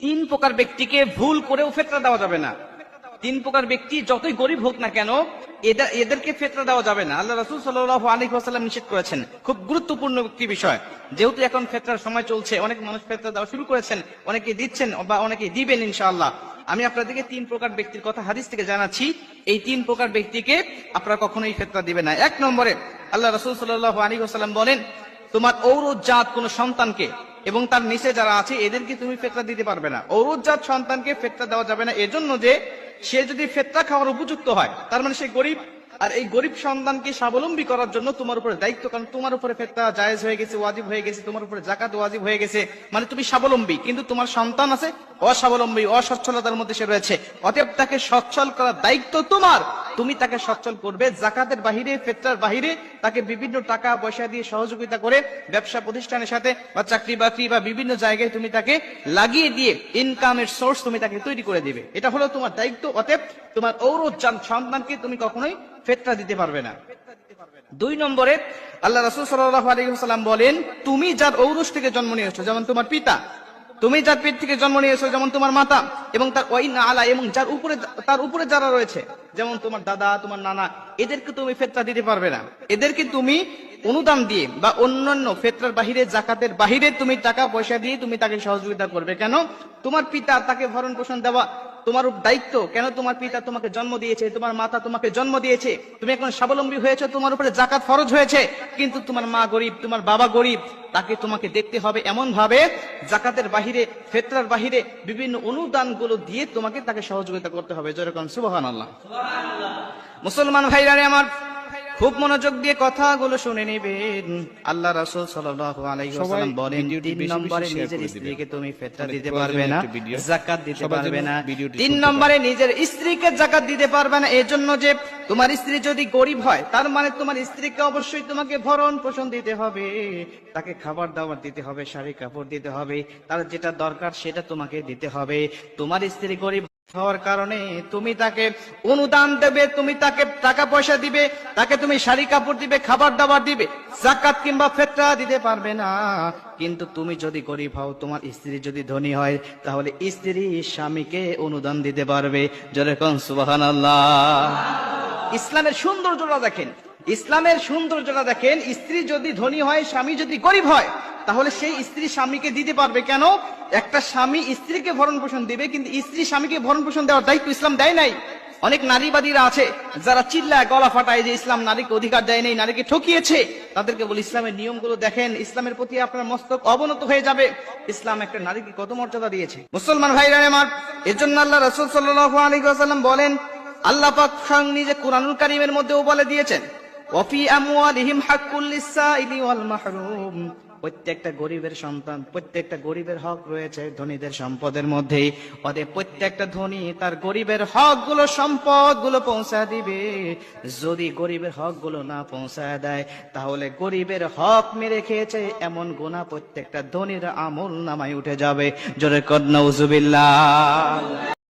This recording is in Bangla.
তিন প্রকার ব্যক্তিকে ভুল করেও ফেতরা দেওয়া যাবে না। তিন প্রকার ব্যক্তি যতই গরিব হোক না কেন, এদেরকে ফেতরা দেওয়া যাবে না। আল্লাহ রাসূল সাল্লাল্লাহু আলাইহি ওয়াসাল্লাম নিষেধ করেছেন। খুব গুরুত্বপূর্ণ একটি বিষয়। যেহেতু এখন ফেতরার সময় চলছে, অনেক মানুষ ফেতরা দেওয়া শুরু করেছেন, অনেকে দিচ্ছেন বা অনেকে দিবেন ইনশাআল্লাহ। আমি আপনাদেরকে তিন প্রকার ব্যক্তির কথা হাদিস থেকে জানাচ্ছি। এই তিন প্রকার ব্যক্তিকে আপনারা কখনোই ফেতরা দিবেন না। এক নম্বরে আল্লাহ রাসূল সাল্লাল্লাহু আলাইহি ওয়াসাল্লাম বলেন, তোমার ঔরজাত কোন সন্তানকে এবং তার নিচে যারা আছে এদেরকে তুমি ফেতরা দিতে পারবে না। ঔরজাত সন্তানকে ফেতরা দেওয়া যাবে না, এজন্য যে সে যদি ফেতরা খাওয়ার উপযুক্ত হয়, তার মানে সে গরিব, আর এই গরিব সন্তানকে স্বাবলম্বী করার জন্য তোমার উপরে দায়িত্ব, কারণ তোমার উপরে ফেতরা জায়েজ হয়ে গেছে, ওয়াজিব হয়ে গেছে, তোমার উপরে যাকাত ওয়াজিব হয়ে গেছে, মানে তুমি স্বাবলম্বী, কিন্তু তোমার সন্তান আছে অস্বাবলম্বী, অসচ্ছলতার মধ্যে সে রয়েছে। অতএব তাকে সচ্ছল করার দায়িত্ব তোমার, তুমি তাকে সচ্ছল করবে। যাকাতের বাহিরে, ফেতরার বাহিরে তাকে বিভিন্ন টাকা পয়সা দিয়ে সহযোগিতা করে ব্যবসা প্রতিষ্ঠানের সাথে বা চাকরি বাকরি বা বিভিন্ন জায়গায় তুমি তাকে লাগিয়ে দিয়ে ইনকামের সোর্স তুমি তাকে তৈরি করে দিবে। এটা হলো তোমার দায়িত্ব। অতএব তোমার ঔরজাত সন্তানকে তুমি কখনোই ফেতরা দিতে পারবে না। দুই নম্বরে আল্লাহ রাসূল সাল্লাল্লাহু আলাইহি ওয়াসাল্লাম বলেন, তুমি যার ঔরস থেকে জন্ম নিয়েছো, যেমন তোমার পিতা, তুমি যার পেট থেকে জন্ম নিয়েছো, যেমন তোমার মাতা, এবং তার ওয়াইন আলা, এবং যার উপরে, তার উপরে যারা রয়েছে, যেমন তোমার দাদা, তোমার নানা, এদেরকে তুমি ফেতরা দিতে পারবে না। এদেরকে তুমি অনুদান দিয়ে বা অন্যান্য ফেতরার বাহিরে, যাকাতের বাহিরে তুমি টাকা পয়সা দিয়ে তুমি তাকে সহযোগিতা করবে। কেন? তোমার পিতা, তাকে ভরণ পোষণ দেওয়া তোমার দায়িত্ব। কেন? তোমার পিতা তোমাকে জন্ম দিয়েছে, তোমার মাতা তোমাকে জন্ম দিয়েছে, তুমি এখন স্বাবলম্বী হয়েছে, তোমার উপরে যাকাত ফরজ হয়েছে, কিন্তু তোমার মা গরিব, তোমার বাবা গরিব, তাকে তোমাকে দেখতে হবে এমন ভাবে, যাকাতের বাহিরে, ফেতরার বাহিরে বিভিন্ন অনুদানগুলো দিয়ে তোমাকে তাকে সহযোগিতা করতে হবে। যেরকম সুবহানাল্লাহ। মুসলমান ভাইরা আমার, খুব মনোযোগ দিয়ে কথাগুলো শুনে নেবেন। আল্লাহ রাসূল সাল্লাল্লাহু আলাইহি ওয়াসাল্লাম বলেন, তিন নম্বরে নিজের স্ত্রীকে তুমি ফেতরা দিতে পারবে না, যাকাত দিতে পারবে না। তিন নম্বরে নিজের স্ত্রীকে যাকাত দিতে পারবে না, এজন্য যে তোমার স্ত্রী যদি গরিব হয়, তার মানে তোমার স্ত্রীকে অবশ্যই তোমাকে ভরণ পোষণ দিতে হবে, তাকে খাবার দাবার দিতে হবে, শাড়ি কাপড় দিতে হবে, তার যেটা দরকার সেটা তোমাকে দিতে হবে। তোমার স্ত্রী গরিব হওয়ার কারণে তুমি তাকে অনুদান দেবে, তুমি তাকে টাকা পয়সা দিবে, তাকে তুমি শাড়ি কাপড় দিবে, খাবার দাবার দিবে, যাকাত কিংবা ফেতরা দিতে পারবে না। কিন্তু তুমি যদি গরিব হও, তোমার স্ত্রী যদি ধনী হয়, তাহলে স্ত্রী স্বামীকে অনুদান দিতে পারবে। যেরকম সুবহানাল্লাহ। ইসলামের সৌন্দর্যটা দেখেন, ইসলামের সৌন্দর্যটা দেখেন। স্ত্রী যদি ধনী হয়, স্বামী যদি গরিব হয়, তাহলে সেই স্ত্রী স্বামীকে দিতে পারবে। কেন? একটা স্বামী স্ত্রীকে ভরণ পোষণ দিবে, কিন্তু স্ত্রী স্বামীকে ভরণ পোষণ দেওয়ার দায়িত্ব ইসলাম দেয় নাই। অনেক নারীবাদীরা আছে যারা চিল্লায়, গলা ফাটায় যে ইসলাম নারীকে অধিকার দেয় নাই, নারীকে ঠকিয়েছে। তাদেরকে বলি, ইসলামের নিয়মগুলো দেখেন, ইসলামের প্রতি আপনার মস্তক অবনত হয়ে যাবে। ইসলাম একটা নারীকে কত মর্যাদা দিয়েছে। মুসলমান ভাইরা আমার, এর জন্য আল্লাহ রাসূল সাল্লাল্লাহু আলাইহি ওয়াসাল্লাম বলেন, আল্লাহ পাক স্বয়ং নিজে কুরআনুল কারীমের মধ্যেও বলে দিয়েছেন, ওয়াফি আমওয়ালিহিম হাক্কুল লিসাইলি ওয়াল মাহরুম। প্রত্যেকটা গরিবের সন্তান, প্রত্যেকটা গরিবের হক রয়েছে ধনীদের সম্পদের মধ্যেই। অতএব প্রত্যেকটা ধনী তার গরিবের হক গুলো, সম্পদ গুলো পৌঁছা দিবে। যদি গরিবের হক গুলো না পৌঁছায় দেয়, তাহলে গরিবের হক মেরে খেয়েছে এমন গুনাহ প্রত্যেকটা ধনীর আমল নামায় উঠে যাবে। জোরে কর নাউজুবিল্লাহ।